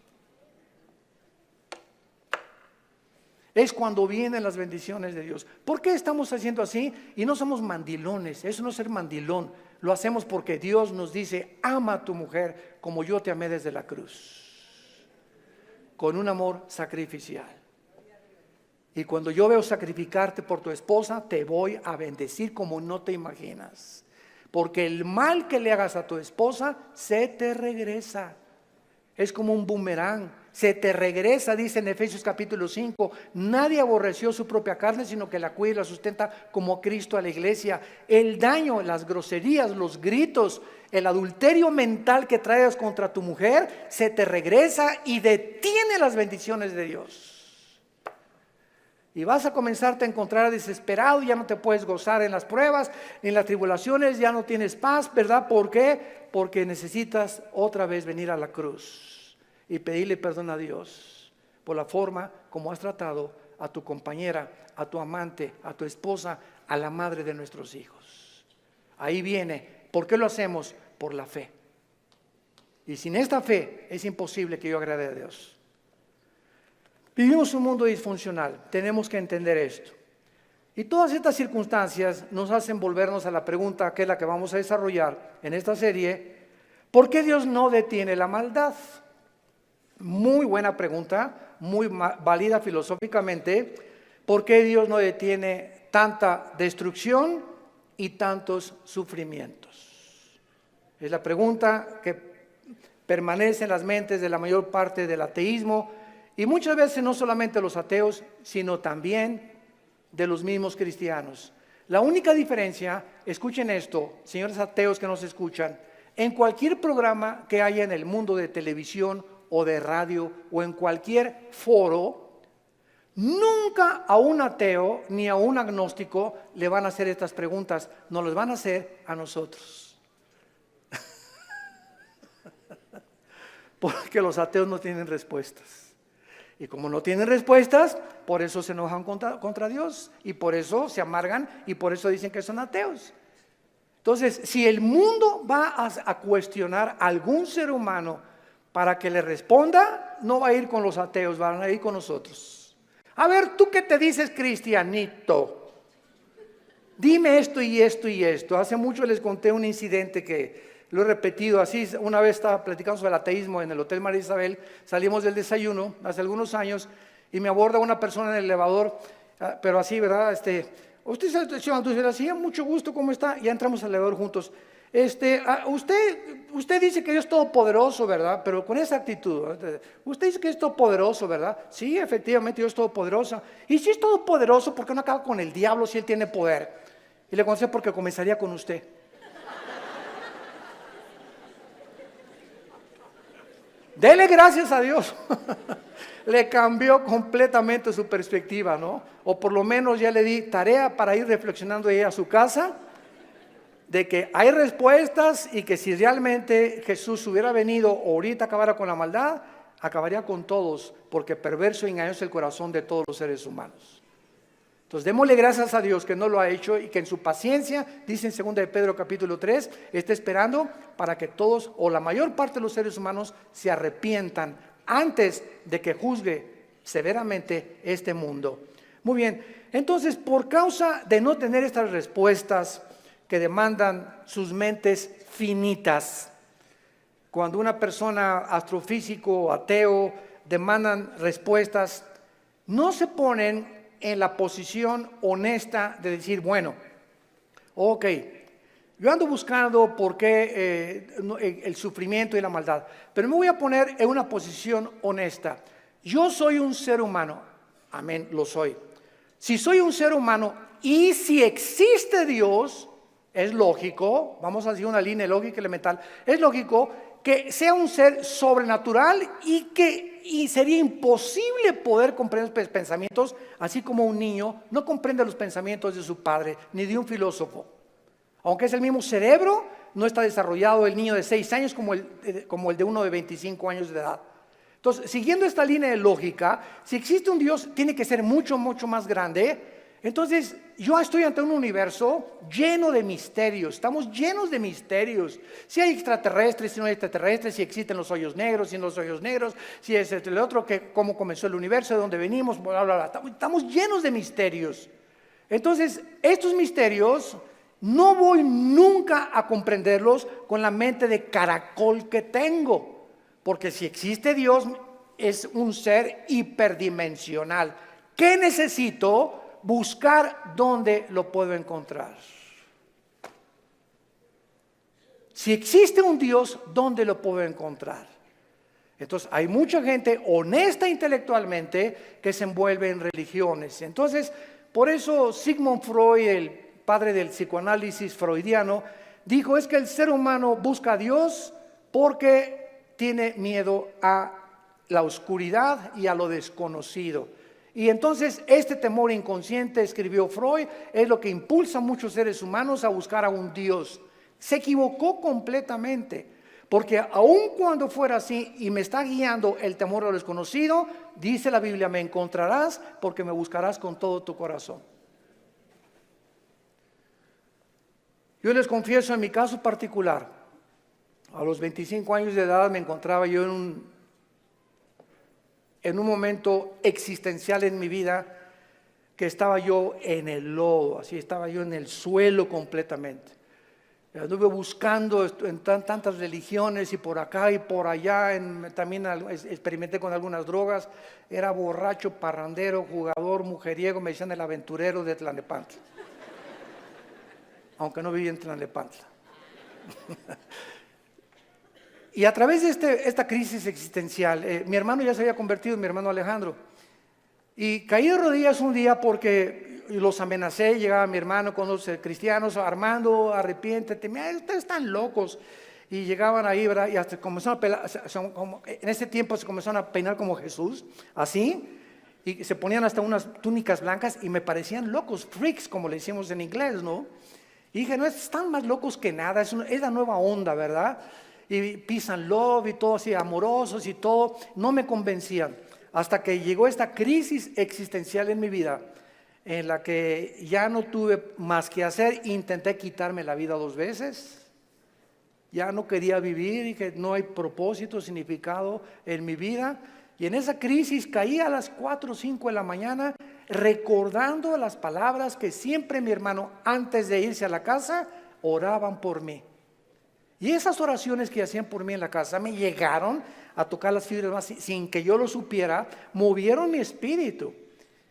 Es cuando vienen las bendiciones de Dios. ¿Por qué estamos haciendo así? Y no somos mandilones. Eso no es ser mandilón. Lo hacemos porque Dios nos dice: ama a tu mujer como yo te amé desde la cruz, con un amor sacrificial. Y cuando yo veo sacrificarte por tu esposa, te voy a bendecir como no te imaginas. Porque el mal que le hagas a tu esposa se te regresa. Es como un boomerang, se te regresa, dice en Efesios capítulo 5. Nadie aborreció su propia carne, sino que la cuida y la sustenta como Cristo a la iglesia. El daño, las groserías, los gritos, el adulterio mental que traes contra tu mujer, se te regresa y detiene las bendiciones de Dios. Y vas a comenzarte a encontrar desesperado, ya no te puedes gozar en las pruebas, en las tribulaciones, ya no tienes paz, ¿verdad? ¿Por qué? Porque necesitas otra vez venir a la cruz y pedirle perdón a Dios por la forma como has tratado a tu compañera, a tu amante, a tu esposa, a la madre de nuestros hijos. Ahí viene. ¿Por qué lo hacemos? Por la fe. Y sin esta fe es imposible que yo agrade a Dios. Vivimos un mundo disfuncional, tenemos que entender esto. Y todas estas circunstancias nos hacen volvernos a la pregunta, que es la que vamos a desarrollar en esta serie: ¿por qué Dios no detiene la maldad? Muy buena pregunta, muy válida filosóficamente. ¿Por qué Dios no detiene tanta destrucción y tantos sufrimientos? Es la pregunta que permanece en las mentes de la mayor parte del ateísmo. Y muchas veces no solamente los ateos, sino también de los mismos cristianos. La única diferencia, escuchen esto, señores ateos que nos escuchan, en cualquier programa que haya en el mundo de televisión o de radio o en cualquier foro, nunca a un ateo ni a un agnóstico le van a hacer estas preguntas, nos las van a hacer a nosotros. Porque los ateos no tienen respuestas. Y como no tienen respuestas, por eso se enojan contra Dios, y por eso se amargan, y por eso dicen que son ateos. Entonces, si el mundo va a cuestionar a algún ser humano para que le responda, no va a ir con los ateos, van a ir con nosotros. A ver, ¿tú qué te dices, cristianito? Dime esto y esto y esto. Hace mucho les conté un incidente que lo he repetido así. Una vez estaba platicando sobre el ateísmo en el Hotel María Isabel, salimos del desayuno hace algunos años y me aborda una persona en el elevador, pero así, ¿verdad? Usted es el señor Andrés, así, mucho gusto, ¿cómo está? Ya entramos al elevador juntos. Usted dice que Dios es todopoderoso, ¿verdad? Pero con esa actitud, ¿verdad? Usted dice que es todopoderoso, ¿verdad? Sí, efectivamente, Dios es todopoderoso. Y si es todopoderoso, ¿por qué no acaba con el diablo si él tiene poder? Y le contesté: porque comenzaría con usted. Dele gracias a Dios. Le cambió completamente su perspectiva, ¿no? O por lo menos ya le di tarea para ir reflexionando ahí a su casa, de que hay respuestas y que si realmente Jesús hubiera venido o ahorita acabara con la maldad, acabaría con todos, porque perverso y engañoso es el corazón de todos los seres humanos. Entonces démosle gracias a Dios que no lo ha hecho y que en su paciencia, dice en 2 de Pedro capítulo 3, está esperando para que todos o la mayor parte de los seres humanos se arrepientan antes de que juzgue severamente este mundo. Muy bien, entonces por causa de no tener estas respuestas que demandan sus mentes finitas, cuando una persona astrofísico, ateo, demandan respuestas, no se ponen en la posición honesta de decir, bueno, ok, yo ando buscando por qué el sufrimiento y la maldad, pero me voy a poner en una posición honesta. Yo soy un ser humano, amén, lo soy. Si soy un ser humano y si existe Dios, es lógico, vamos a decir una línea lógica elemental, es lógico que sea un ser sobrenatural y sería imposible poder comprender los pensamientos, así como un niño no comprende los pensamientos de su padre ni de un filósofo. Aunque es el mismo cerebro, no está desarrollado el niño de 6 años como el de uno de 25 años de edad. Entonces, siguiendo esta línea de lógica, si existe un Dios, tiene que ser mucho, mucho más grande. Entonces, yo estoy ante un universo lleno de misterios. Estamos llenos de misterios. Si hay extraterrestres, si no hay extraterrestres, si existen los hoyos negros, si no los hoyos negros, si es el otro, cómo comenzó el universo, de dónde venimos, bla, bla, bla. Estamos llenos de misterios. Entonces, estos misterios no voy nunca a comprenderlos con la mente de caracol que tengo, porque si existe Dios es un ser hiperdimensional. ¿Qué necesito? Buscar dónde lo puedo encontrar. Si existe un Dios, ¿dónde lo puedo encontrar? Entonces hay mucha gente honesta intelectualmente que se envuelve en religiones. Entonces, por eso Sigmund Freud, el padre del psicoanálisis freudiano, dijo es que el ser humano busca a Dios porque tiene miedo a la oscuridad y a lo desconocido. Y entonces este temor inconsciente, escribió Freud, es lo que impulsa a muchos seres humanos a buscar a un Dios. Se equivocó completamente, porque aun cuando fuera así y me está guiando el temor a lo desconocido, dice la Biblia, me encontrarás porque me buscarás con todo tu corazón. Yo les confieso en mi caso particular, a los 25 años de edad me encontraba yo en un momento existencial en mi vida que estaba yo en el lodo, así estaba yo en el suelo completamente. Anduve buscando en tantas religiones y por acá y por allá, también experimenté con algunas drogas, era borracho, parrandero, jugador, mujeriego, me decían el aventurero de Tlalnepantla. Aunque no vivía en Tlalnepantla. Y a través de esta crisis existencial, mi hermano ya se había convertido en mi hermano Alejandro. Y caí de rodillas un día porque los amenacé, llegaba mi hermano con los cristianos, Armando, arrepiéntete, ustedes están locos. Y llegaban ahí, ¿verdad? Y hasta comenzaron a pelar, en ese tiempo se comenzaron a peinar como Jesús, así. Y se ponían hasta unas túnicas blancas y me parecían locos, freaks, como le decimos en inglés, ¿no? Y dije, no, están más locos que nada, es la nueva onda, ¿verdad? Y peace and love y todo así, amorosos y todo, no me convencían. Hasta que llegó esta crisis existencial en mi vida, en la que ya no tuve más que hacer, intenté quitarme la vida 2 veces, ya no quería vivir, dije, no hay propósito, significado en mi vida. Y en esa crisis caí a las 4 o 5 de la mañana, recordando las palabras que siempre mi hermano, antes de irse a la casa, oraban por mí. Y esas oraciones que hacían por mí en la casa me llegaron a tocar las fibras más sin que yo lo supiera, movieron mi espíritu.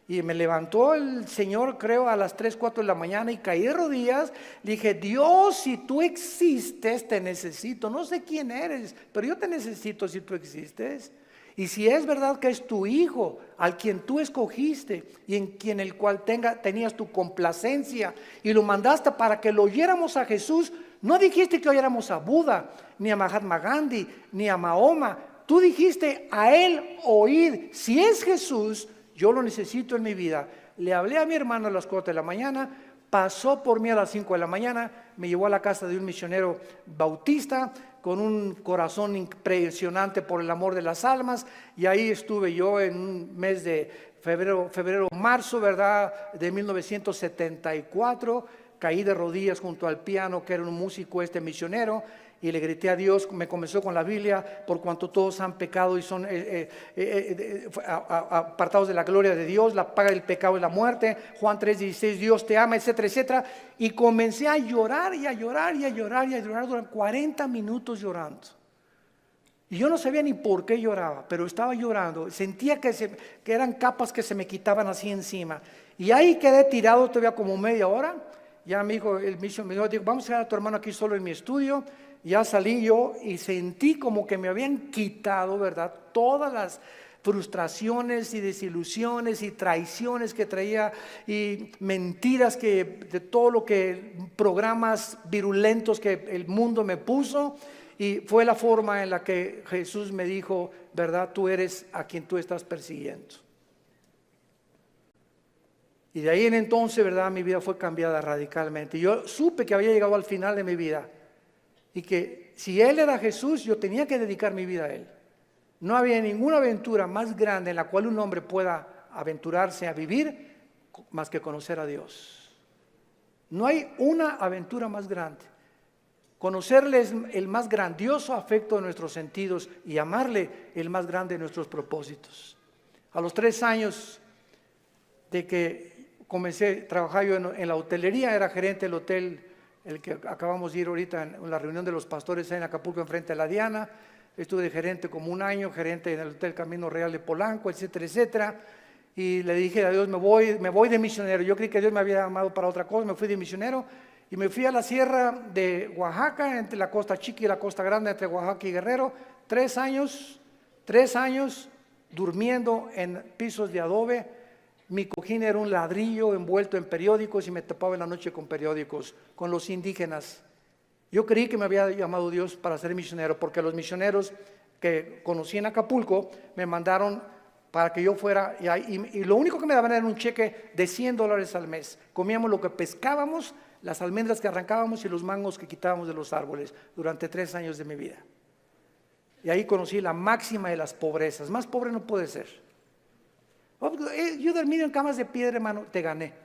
Y me levantó el Señor, creo, a las 3, 4 de la mañana y caí de rodillas. Dije, Dios, si tú existes, te necesito. No sé quién eres, pero yo te necesito si tú existes. Y si es verdad que es tu hijo, al quien tú escogiste y en el cual tenías tu complacencia y lo mandaste para que lo oyéramos a Jesús, no dijiste que oyéramos a Buda, ni a Mahatma Gandhi, ni a Mahoma. Tú dijiste a él oír. Si es Jesús, yo lo necesito en mi vida. Le hablé a mi hermano a las 4 de la mañana, pasó por mí a las 5 de la mañana, me llevó a la casa de un misionero bautista con un corazón impresionante por el amor de las almas, y ahí estuve yo en un mes de febrero, marzo, ¿verdad?, de 1974, caí de rodillas junto al piano, que era un músico misionero, y le grité a Dios, me comenzó con la Biblia, por cuanto todos han pecado y son apartados de la gloria de Dios, la paga del pecado es la muerte, Juan 3:16, Dios te ama, etcétera, etcétera. Y comencé a llorar y a llorar y a llorar y a llorar durante 40 minutos llorando. Y yo no sabía ni por qué lloraba, pero estaba llorando. Sentía que eran capas que se me quitaban así encima. Y ahí quedé tirado todavía como media hora. Ya me dijo, el misionero me dijo, vamos a dejar a tu hermano aquí solo en mi estudio. Ya salí yo y sentí como que me habían quitado, ¿verdad? Todas las frustraciones y desilusiones y traiciones que traía y mentiras de todo lo que, programas virulentos que el mundo me puso. Y fue la forma en la que Jesús me dijo, ¿verdad? Tú eres a quien tú estás persiguiendo. Y de ahí en entonces, ¿verdad? Mi vida fue cambiada radicalmente. Yo supe que había llegado al final de mi vida y que si Él era Jesús, yo tenía que dedicar mi vida a Él. No había ninguna aventura más grande en la cual un hombre pueda aventurarse a vivir más que conocer a Dios. No hay una aventura más grande. Conocerle es el más grandioso afecto de nuestros sentidos y amarle el más grande de nuestros propósitos. A los 3 años de que comencé a trabajar yo en la hotelería, era gerente del hotel, el que acabamos de ir ahorita en la reunión de los pastores en Acapulco, enfrente de la Diana. Estuve de gerente como 1 año, gerente en el Hotel Camino Real de Polanco, etcétera, etcétera. Y le dije a Dios, me voy de misionero. Yo creí que Dios me había llamado para otra cosa, me fui de misionero. Y me fui a la sierra de Oaxaca, entre la costa chica y la costa grande, entre Oaxaca y Guerrero. 3 años durmiendo en pisos de adobe. Mi cojín era un ladrillo envuelto en periódicos y me tapaba en la noche con periódicos, con los indígenas. Yo creí que me había llamado Dios para ser misionero, porque los misioneros que conocí en Acapulco me mandaron para que yo fuera, y lo único que me daban era un cheque de $100 al mes. Comíamos lo que pescábamos, las almendras que arrancábamos y los mangos que quitábamos de los árboles durante 3 años de mi vida. Y ahí conocí la máxima de las pobrezas. Más pobre no puede ser. Yo dormí en camas de piedra, hermano, te gané.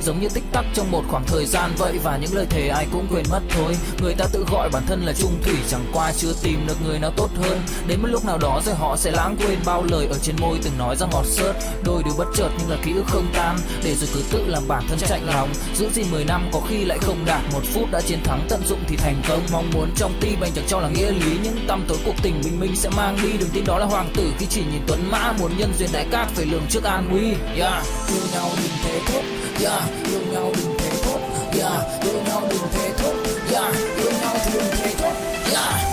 Giống như tích tắc trong một khoảng thời gian vậy, và những lời thề ai cũng quên mất thôi. Người ta tự gọi bản thân là trung thủy, chẳng qua chưa tìm được người nào tốt hơn. Đến một lúc nào đó rồi họ sẽ lãng quên bao lời ở trên môi từng nói ra ngọt xớt. Đôi điều bất chợt nhưng là ký ức không tan, để rồi cứ tự làm bản thân chạnh lòng. Giữ gìn 10 năm có khi lại không đạt, 1 phút đã chiến thắng tận dụng thì thành công. Mong muốn trong tim anh chẳng cho là nghĩa lý, những tăm tối cuộc tình bình minh sẽ mang đi. Đừng tin đó là hoàng tử khi chỉ nhìn tuấn mã, muốn nhân duyên đại cát phải lường trước an nguy. Yeah, yêu nhau đừng thế thốt. Yeah, yêu nhau đừng thế thốt. Yeah, yêu nhau đừng thế thốt. Yeah, yêu nhau thì đừng thế thốt. Yeah.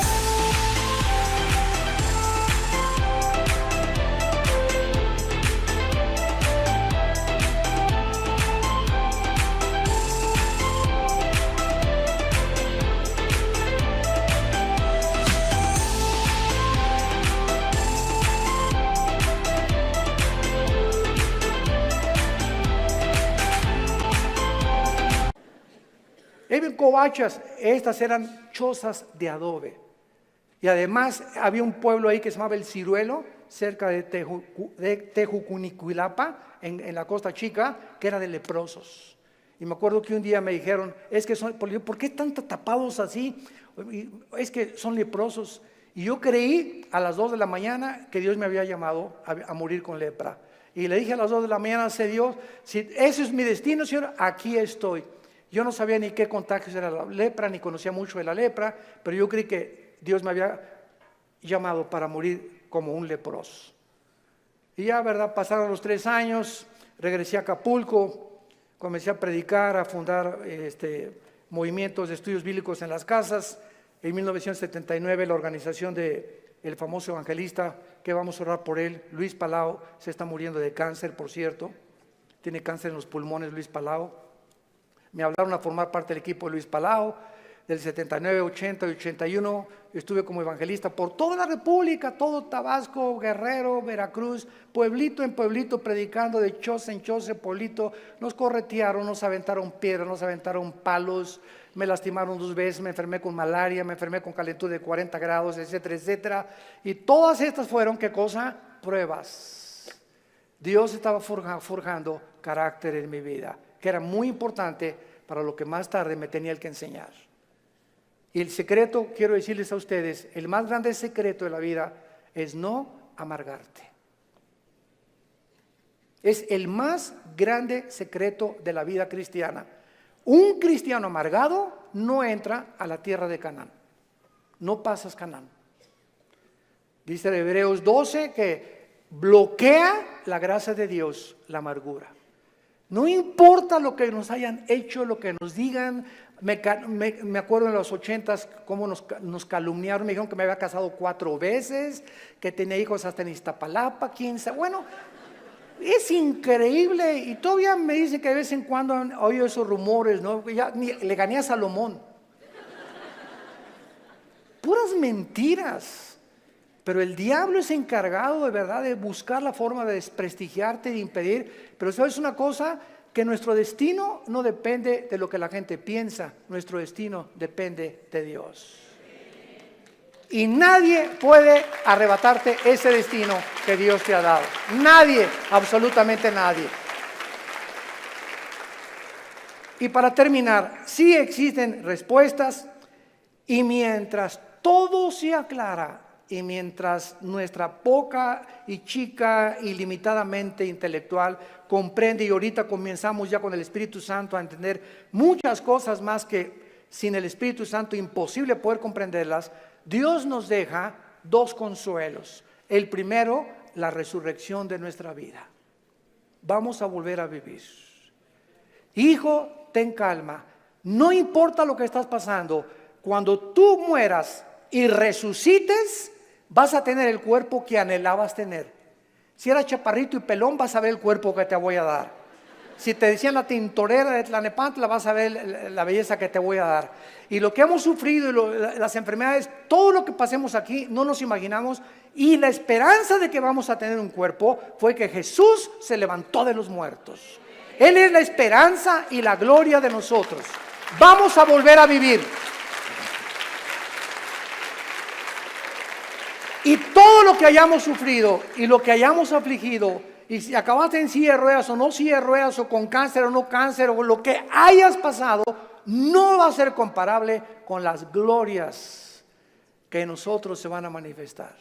En covachas, estas eran chozas de adobe. Y además había un pueblo ahí que se llamaba El Ciruelo, cerca de Tejucunicuilapa, en la Costa Chica, que era de leprosos. Y me acuerdo que un día me dijeron, ¿por qué están tapados así? Es que son leprosos. Y yo creí a las 2 de la mañana que Dios me había llamado a morir con lepra. Y le dije a las 2 de la mañana, Dios, si ese es mi destino, Señor, aquí estoy. Yo no sabía ni qué contagios era la lepra, ni conocía mucho de la lepra, pero yo creí que Dios me había llamado para morir como un leproso. Y ya, ¿verdad? Pasaron los 3 años, regresé a Acapulco, comencé a predicar, a fundar movimientos de estudios bíblicos en las casas. En 1979 la organización del famoso evangelista, que vamos a orar por él, Luis Palau, se está muriendo de cáncer, por cierto. Tiene cáncer en los pulmones, Luis Palau. Me hablaron a formar parte del equipo de Luis Palau. Del 79, 80 y 81 estuve como evangelista por toda la República, todo Tabasco, Guerrero, Veracruz, pueblito en pueblito, predicando de choza en choza, pueblito. Nos corretearon, nos aventaron piedras, nos aventaron palos, me lastimaron 2 veces, me enfermé con malaria, me enfermé con calentura de 40 grados, etcétera, etcétera. Y todas estas fueron, ¿qué cosa? Pruebas. Dios estaba forjando carácter en mi vida, que era muy importante para lo que más tarde me tenía que enseñar. Y el secreto, quiero decirles a ustedes, el más grande secreto de la vida es no amargarte. Es el más grande secreto de la vida cristiana. Un cristiano amargado no entra a la tierra de Canaán. no pasas Canaán. Dice Hebreos 12 que bloquea la gracia de Dios, la amargura. No importa lo que nos hayan hecho, lo que nos digan. Me acuerdo en los 80s cómo nos calumniaron. Me dijeron que me había casado 4 veces, que tenía hijos hasta en Iztapalapa, 15. Bueno, es increíble. Y todavía me dicen que de vez en cuando han oído esos rumores, ¿no? Ya le gané a Salomón. Puras mentiras. Pero el diablo es encargado de verdad de buscar la forma de desprestigiarte, de impedir. Pero ¿sabes una cosa? Que nuestro destino no depende de lo que la gente piensa. Nuestro destino depende de Dios. Y nadie puede arrebatarte ese destino que Dios te ha dado. Nadie, absolutamente nadie. Y para terminar, sí existen respuestas. Y mientras todo se aclara, y mientras nuestra poca y chica y limitadamente intelectual comprende, y ahorita comenzamos ya con el Espíritu Santo a entender muchas cosas más que sin el Espíritu Santo imposible poder comprenderlas, Dios nos deja 2 consuelos. El primero, la resurrección de nuestra vida. Vamos a volver a vivir. Hijo, ten calma. No importa lo que estás pasando, cuando tú mueras y resucites, vas a tener el cuerpo que anhelabas tener. Si eras chaparrito y pelón, vas a ver el cuerpo que te voy a dar. Si te decían la tintorera de Tlanepantla, vas a ver la belleza que te voy a dar. Y lo que hemos sufrido, las enfermedades, todo lo que pasemos aquí, no nos imaginamos. Y la esperanza de que vamos a tener un cuerpo fue que Jesús se levantó de los muertos. Él es la esperanza y la gloria de nosotros. Vamos a volver a vivir. Y todo lo que hayamos sufrido y lo que hayamos afligido, y si acabaste en silla de ruedas o no silla de ruedas, o con cáncer o no cáncer, o lo que hayas pasado, no va a ser comparable con las glorias que en nosotros se van a manifestar.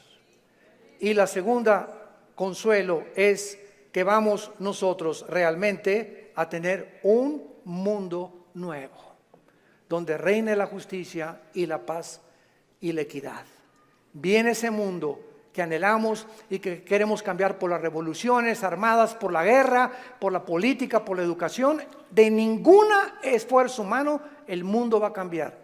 Y la segunda consuelo es que vamos nosotros realmente a tener un mundo nuevo, donde reine la justicia y la paz y la equidad. Viene ese mundo que anhelamos y que queremos cambiar por las revoluciones armadas, por la guerra, por la política, por la educación. De ningún esfuerzo humano el mundo va a cambiar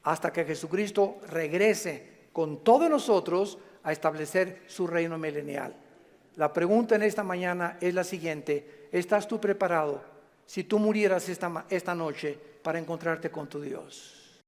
hasta que Jesucristo regrese con todos nosotros a establecer su reino milenial. La pregunta en esta mañana es la siguiente: ¿estás tú preparado si tú murieras esta noche para encontrarte con tu Dios?